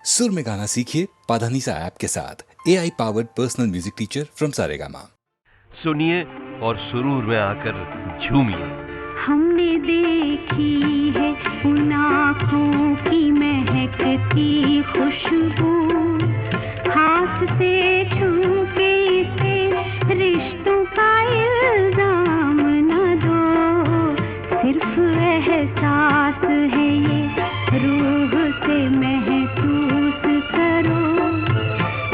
सुर में गाना सीखिए पाधानीसा ऐप के साथ। AI powered personal music teacher from Saregama. सुनिए और सुरूर में आकर झूमिए। हमने देखी है उन आँखों की महकती खुशबू, हाथ से छू के इसे रिश्तों का इल्जाम न दो। सिर्फ एहसास है ये, रूह से महसूस करो।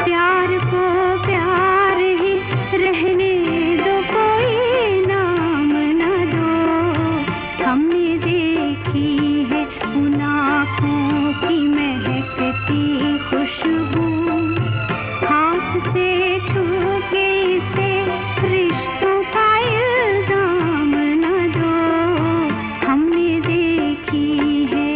प्यार को प्यार ही रहने दो, कोई नाम न दो। हमने देखी है उन आँखों की महकती खुशबू, हाथ से छू के इसे रिश्तों का इल्जाम न दो। हमने देखी है।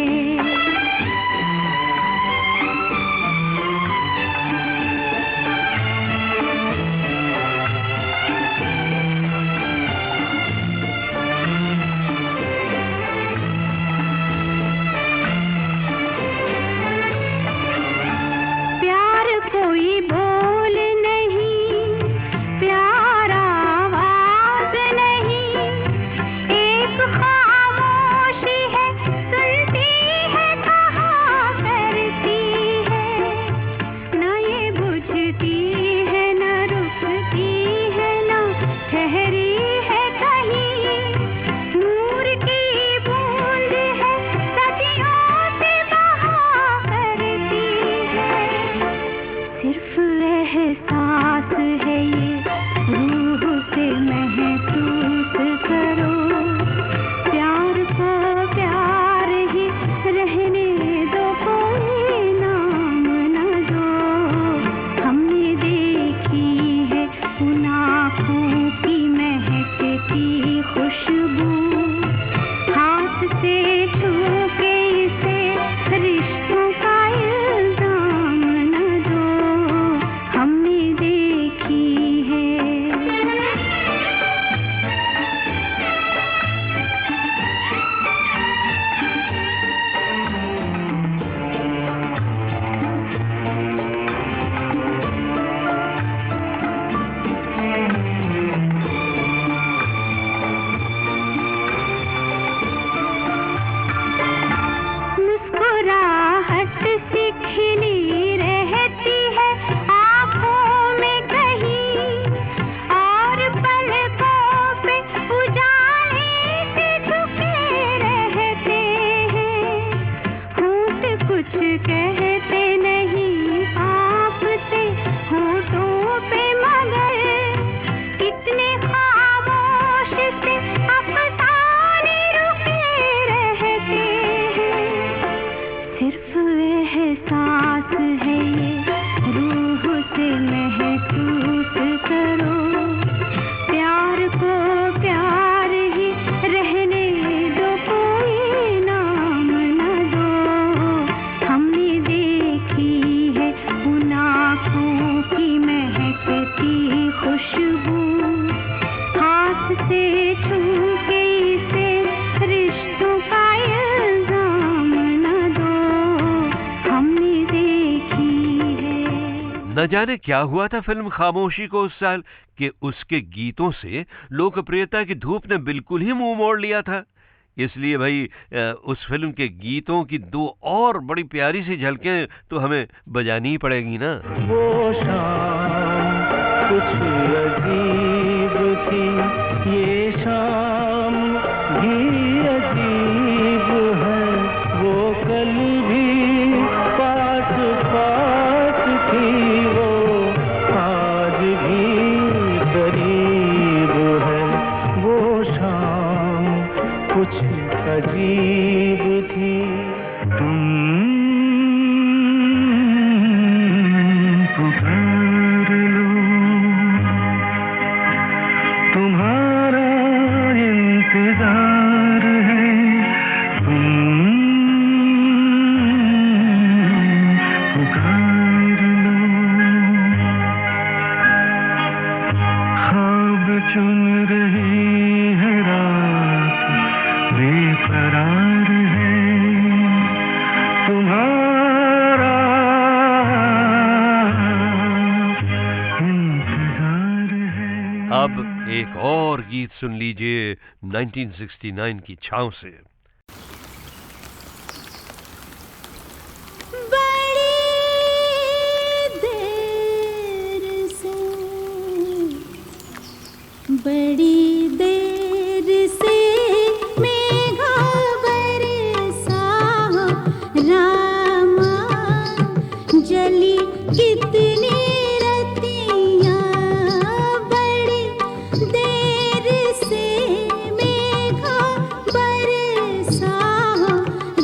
प्यार कोई बोल नहीं, प्यार आवाज नहीं, एक खामोशी है, सुनती है, कहा करती है। न ये बुझती है, न रुकती है, न ठहरी है कहीं। नूर की बूंद है, सदियों से बहा करती है। सिर्फ एहसास है ये, रूह से महसूस करो। प्यार को प्यार ही रहने दो, कोई नाम न दो। हमने देखी है उन आँखों की महकती खुशबू, हाथ से छू के इसे रिश्तों का इल्जाम न दो। हमने देखी है। मुस्कुराहट सी खिली रहती है आँखों में कहीं, और पलकों पे उजाले से झुके रहते हैं। होंठ कुछ कहते नहीं, कांपते होठों पे, मगर कितने खामोश से अफसाने रुके रहते हैं। सिर्फ एहसास है ये, रूह से महसूस करो। प्यार को प्यार ही रहने दो, कोई नाम न दो। हमने देखी है उन आँखों की महकती खुशबू, हाथ से छू के इसे रिश्तों का इल्जाम न दो। हमने देखी है। न जाने क्या हुआ था फिल्म खामोशी को उस साल कि उसके गीतों से लोकप्रियता की धूप ने बिल्कुल ही मुंह मोड़ लिया था। इसलिए भाई उस फिल्म के गीतों की दो और बड़ी प्यारी सी झलकें तो हमें बजानी ही पड़ेगी ना। वो शाम कुछ अजीब थी, ये शाम भी अजीब है। वो कल भी पास पास थी, वो आज भी करीब है। वो शाम कुछ अजीब थी। पुकार लो एक और गीत सुन लीजिए 1969 की छाँव से। बड़ी देर से मेघा बरसा रामा, जली कितनी रतियाँ। बड़ी देर से मेघा बरसा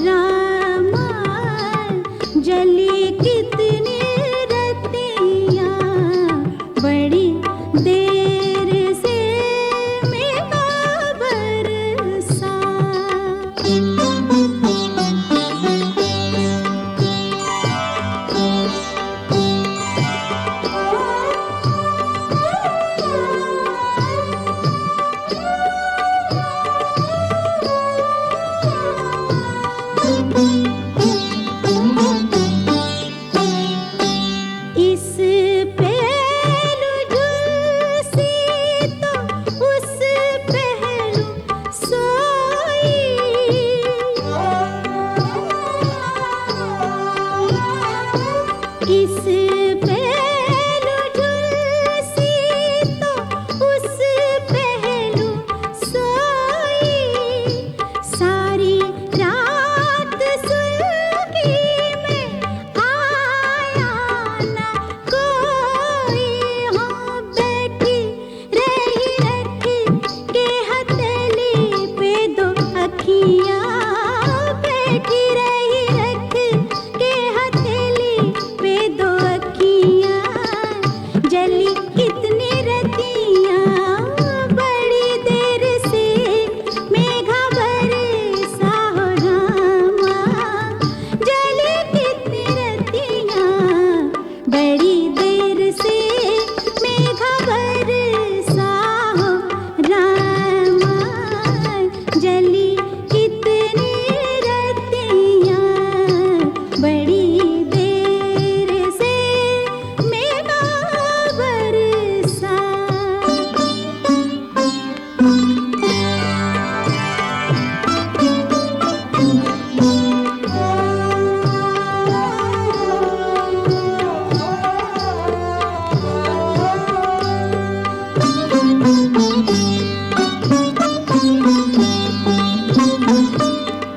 रामा, जली कितनी रतियाँ। बड़ी देर से मेघा बरसा। इस पहलू झुलसी तो उस पहलू सोई। इस पहलू झुलसी तो उस पहलू सोई। सारी रात सुलगी में आया ना कोई। हाँ बैठी रही रख के हथेली पे दो अखियाँ। बैठी रही रख के हथेली पे दो अखियाँ। जली कितनी रतियाँ। बड़ी देर से मेघा बरसा हो रामा, जली कितनी रतियाँ। बड़ी देर से मेघा बरसा हो रामा, जली कितनी रतियाँ। बड़ी देर से मेघा बरसा।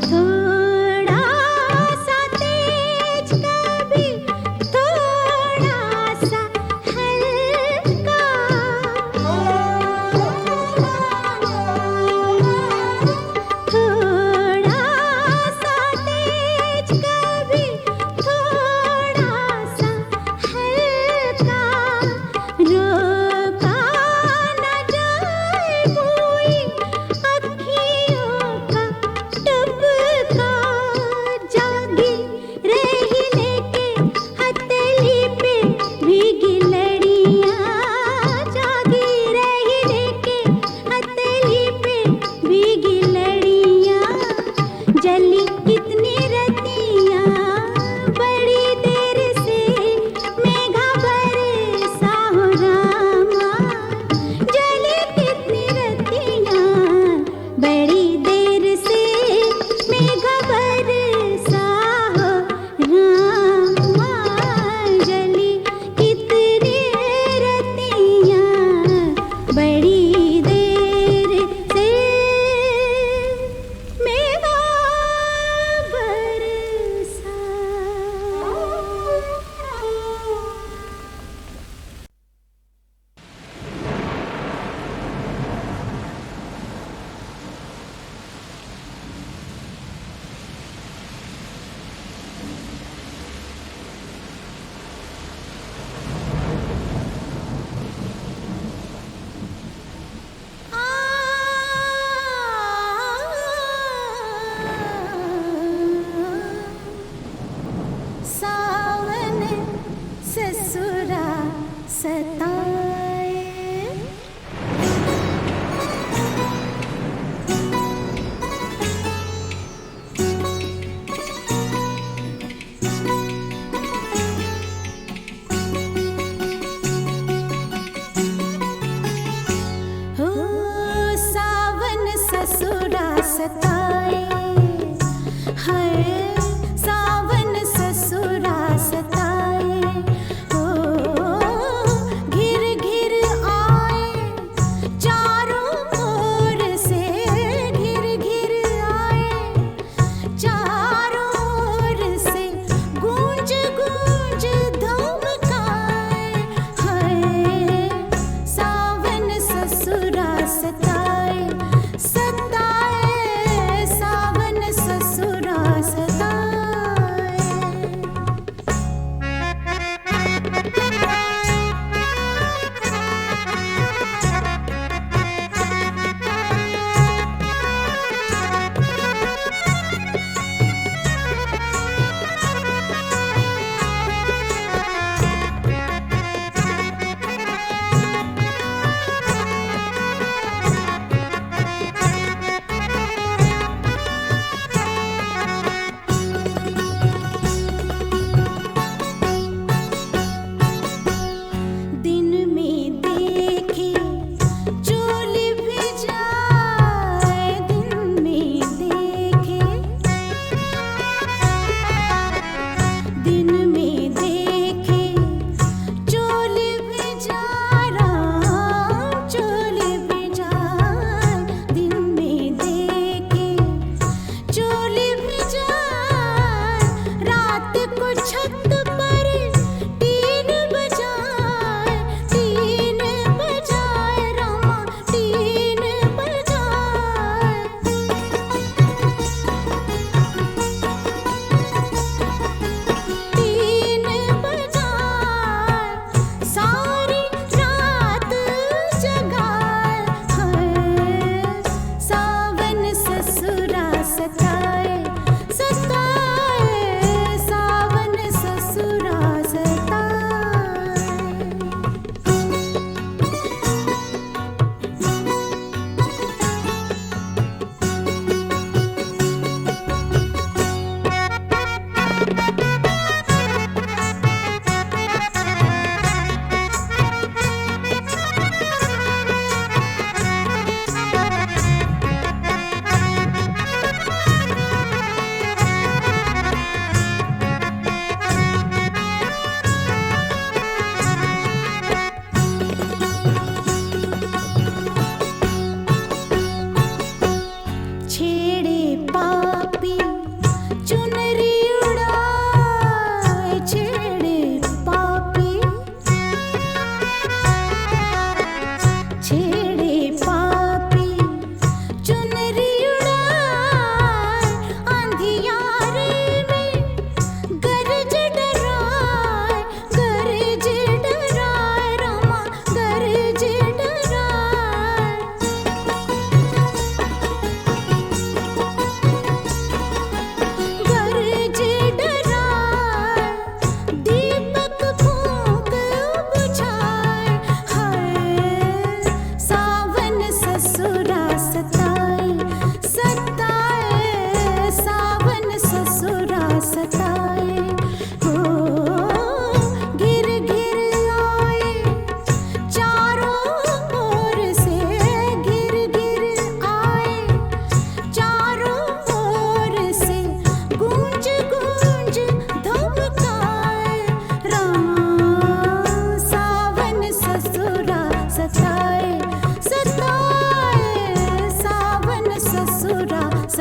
थोड़ा सा तेज कभी थोड़ा सा हल्का। थोड़ा सा तेज कभी थोड़ा सा हल्का। रोका न जाए कोई अखियों का टपका। जागी रही लेके हथेली पे भीगी लड़ियाँ। जागी रही लेके हथेली पे भीगी लड़ियाँ। जली कितनी रतियाँ। बड़ी देर से मेघा बरसा हो रामा, जली कितनी रतियाँ। बड़ी देर से मेघा बरसा हो रामा, जली कितनी रतियाँ। बड़ी देर से मेघा बरसा। सावन ससुरा सताए। हो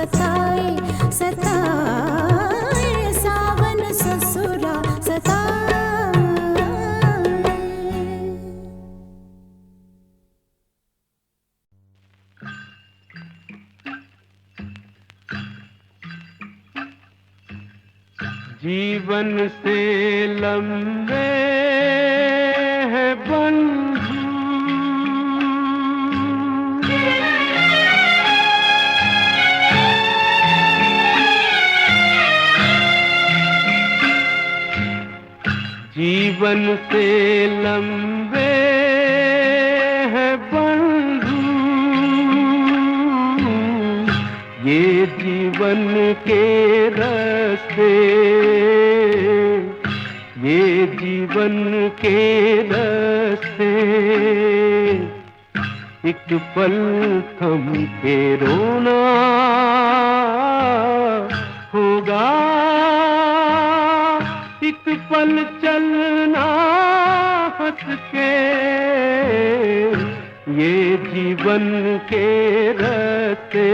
सताए सताए सावन ससुरा सताए। जीवन से लंबे है बंधु जीवन से लंबे है बंधु ये जीवन के रास्ते ये जीवन के रास्ते एक पल थम के रोना होगा एक पल चलना हंस के ये जीवन के रास्ते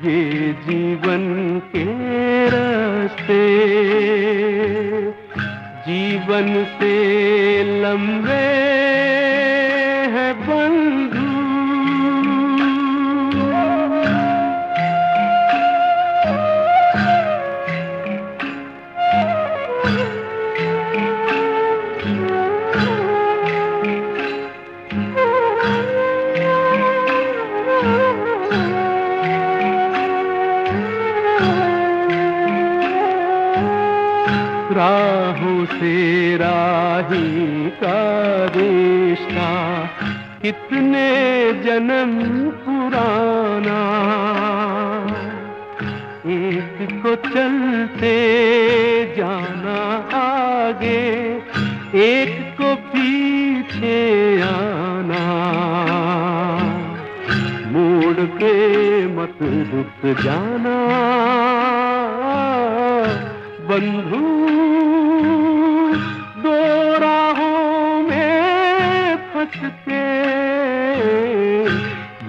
ये जीवन के रास्ते जीवन से लंबे है बंधु राहों से राही का रिश्ता कितने जन्म पुराना एक को चलते जाना आगे एक को पीछे आना मोड़ के मत रुक जाना बंधु दो राहों में फंस के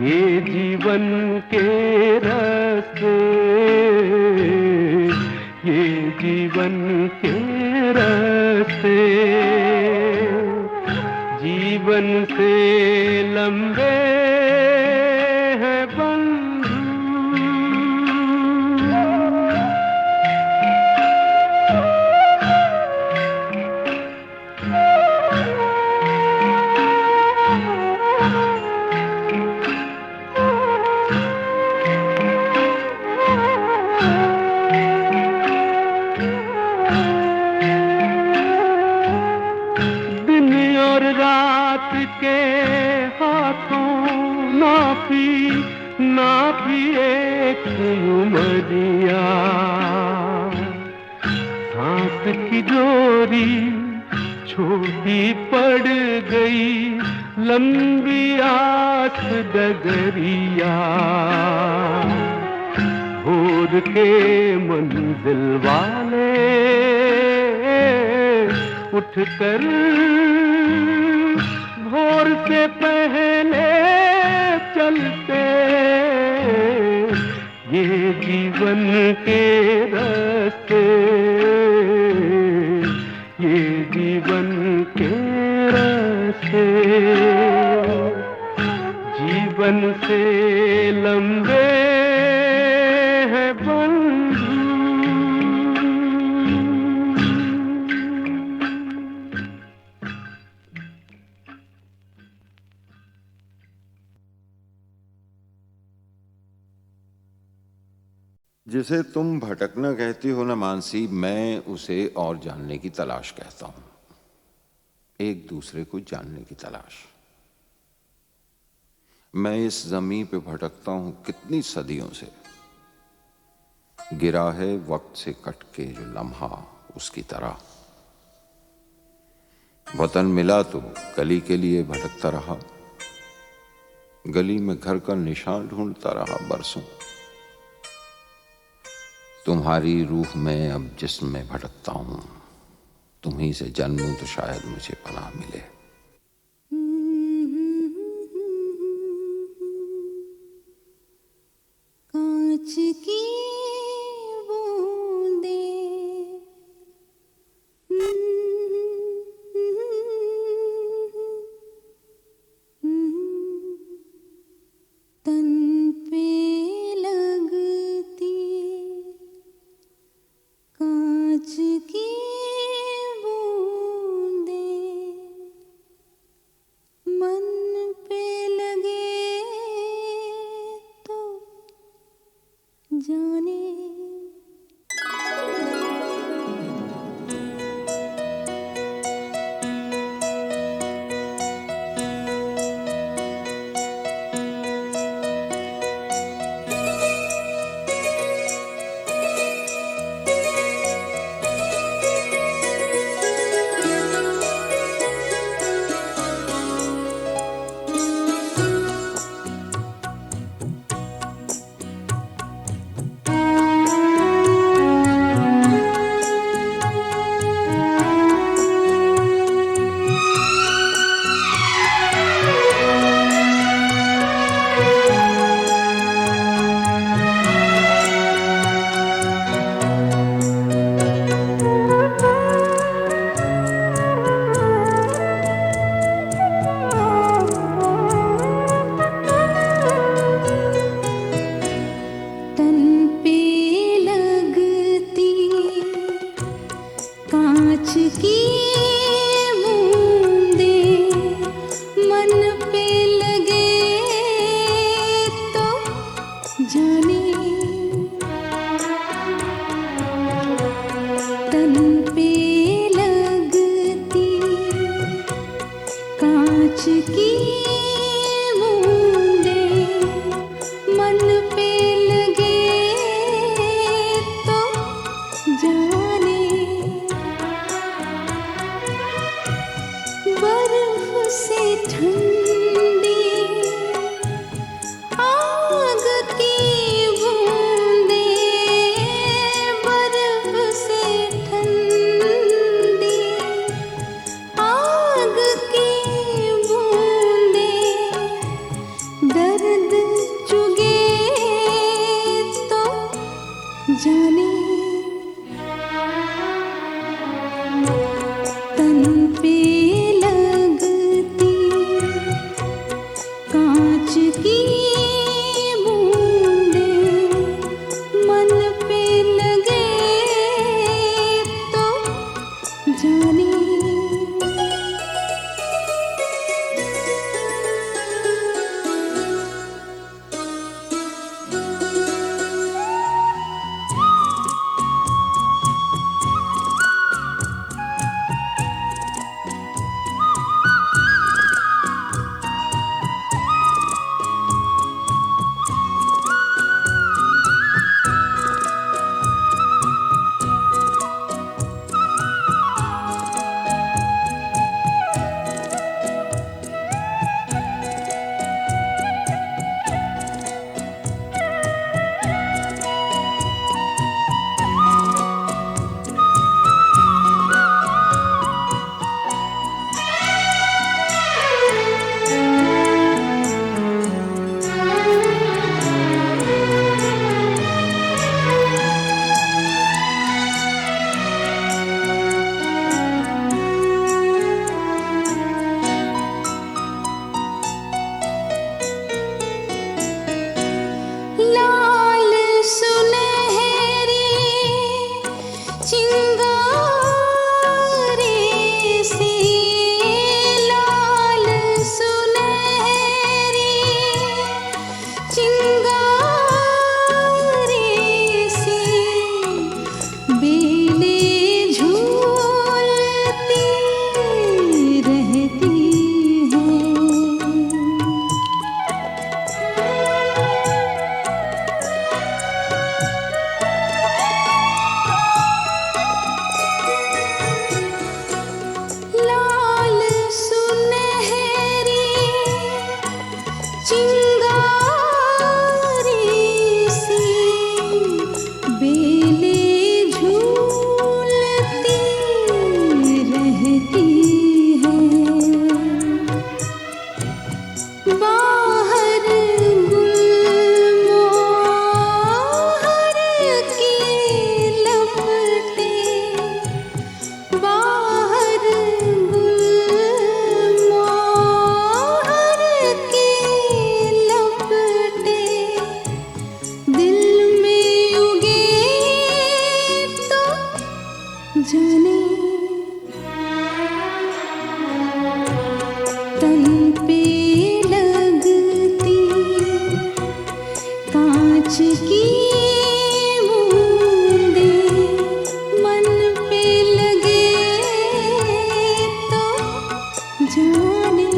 ये जीवन के रास्ते ये जीवन के रास्ते जीवन से लंबे है बंधु के हाथों नापी एक उमरिया सांस की डोरी छोटी पड़ गई लंबी आस डगरिया भोर के मंजिल वाले उठकर भोर से पहले चलते ये जीवन के रास्ते ये जीवन के रास्ते जीवन से लंबे है बंधु जिसे तुम भटकना कहती हो ना मानसी, मैं उसे और जानने की तलाश कहता हूं। एक दूसरे को जानने की तलाश। मैं इस जमीन पे भटकता हूं कितनी सदियों से, गिरा है वक्त से कट के जो लम्हा उसकी तरह। वतन मिला तो गली के लिए भटकता रहा, गली में घर का निशान ढूंढता रहा बरसों। तुम्हारी रूह में अब जिस्म में भटकता हूं, तुम्हीं से जन्मूं तो शायद मुझे पनाह मिले। कांच की बूंदें मन पे लगे तो जाने तन पे लगती कांच की बूंदें मन पे लगे तो जाने बर्फ से ठंडी आग की बूंदें बर्फ से ठंडी आग की बूंदें दर्द चुगे तो जाने तन पे लगती कांच की बूंदें मन पे लगे तो जाने लाल सुनहरी चिंगारी से लाल सुनहरी चिंगारी से बेले झूलती रहती हैं लाल सुनहरी चिंगारी से बेले झूलती रहती हैं बाहर गुलमोहर की लपटें बाहर गुलमोहर की लपटें दिल में उगे तो जाने तन पे लगती कांच की बूंदें मन पे लगे तो जाने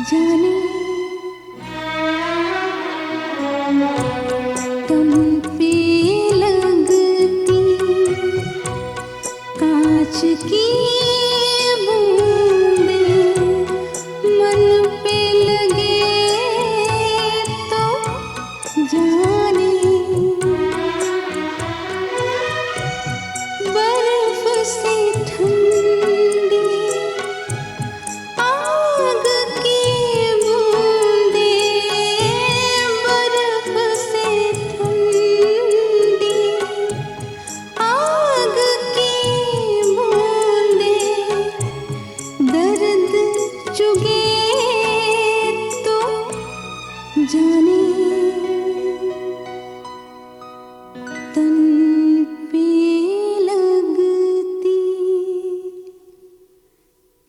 जाने तन पे लगती कांच की बूंदें मन पे लगे तो जाने बर्फ से ठंडी आग की बूंदें बर्फ से ठंडी आग की बूंदें दर्द चुगे तो जाने तन पे लगती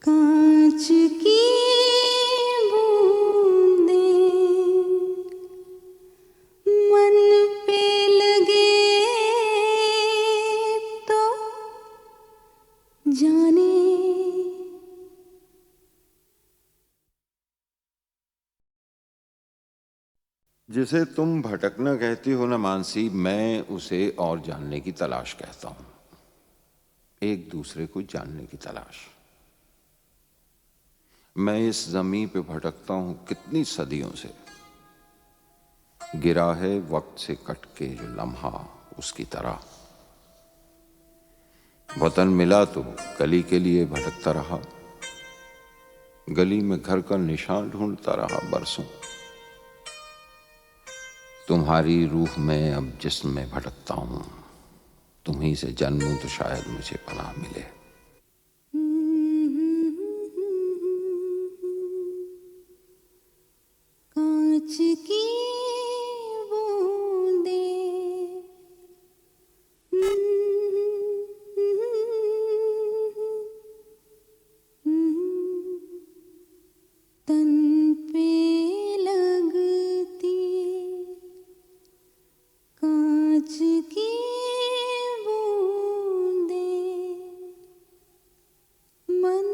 कांच की बूंदें मन पे लगे तो जाने जिसे तुम भटकना कहती हो ना मानसी, मैं उसे और जानने की तलाश कहता हूं। एक दूसरे को जानने की तलाश। मैं इस जमीन पे भटकता हूं कितनी सदियों से। गिरा है वक्त से कट के जो लम्हा उसकी तरह। वतन मिला तो गली के लिए भटकता रहा, गली में घर का निशान ढूंढता रहा बरसों। तुम्हारी रूह में अब जिस्म में भटकता हूं, तुम्हीं से जन्मूं तो शायद मुझे पनाह मिले। कांच की बूंदें तन पे लगती कांच की बूंदें मन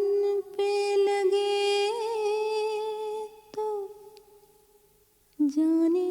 पे लगे तो जाने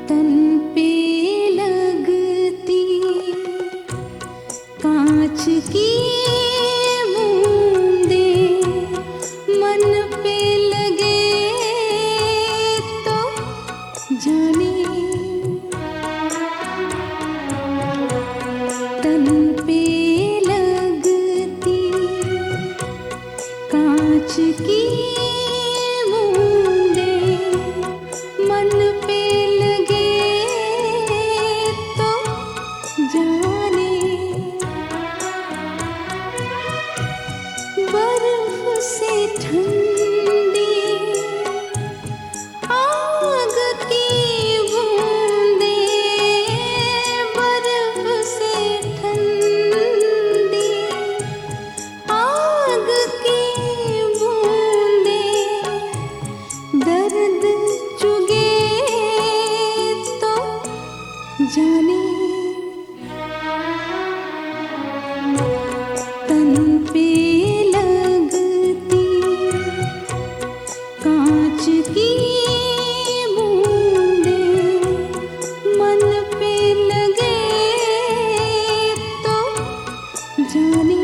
तन पे लगती कांच की बूंदें मन पे लगे तो जाने तन पे लगती कांच की बूंदें मन पे लगे तो जाने बर्फ से ठंडी आग की बूंदें बर्फ से ठंडी आग की बूंदें दर्द चुगे तो जाने तन पे लगती कांच की बूंदें मन पे लगे तो जाने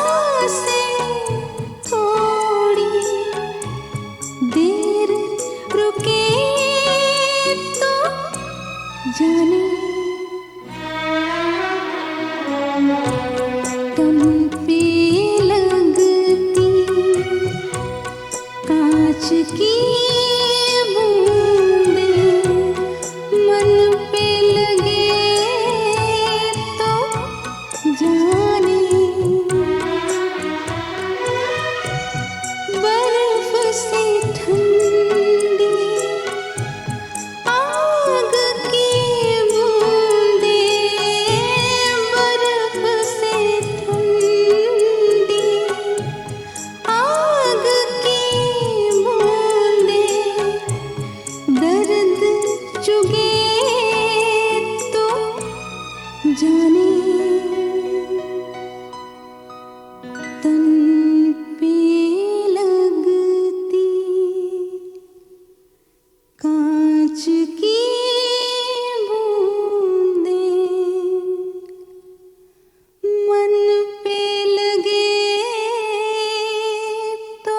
सांसें थोड़ी देर रुके तो जाने तन पे लगती कांच की बूंदें मन पे लगे तो जाने बर्फ से ठंडी आग की बूंदें बर्फ से ठंडी आग की बूंदें दर्द चुगे तो जाने तन पे लगती कांच की बूंदें मन पे लगे तो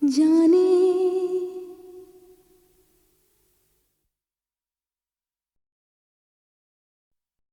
जाने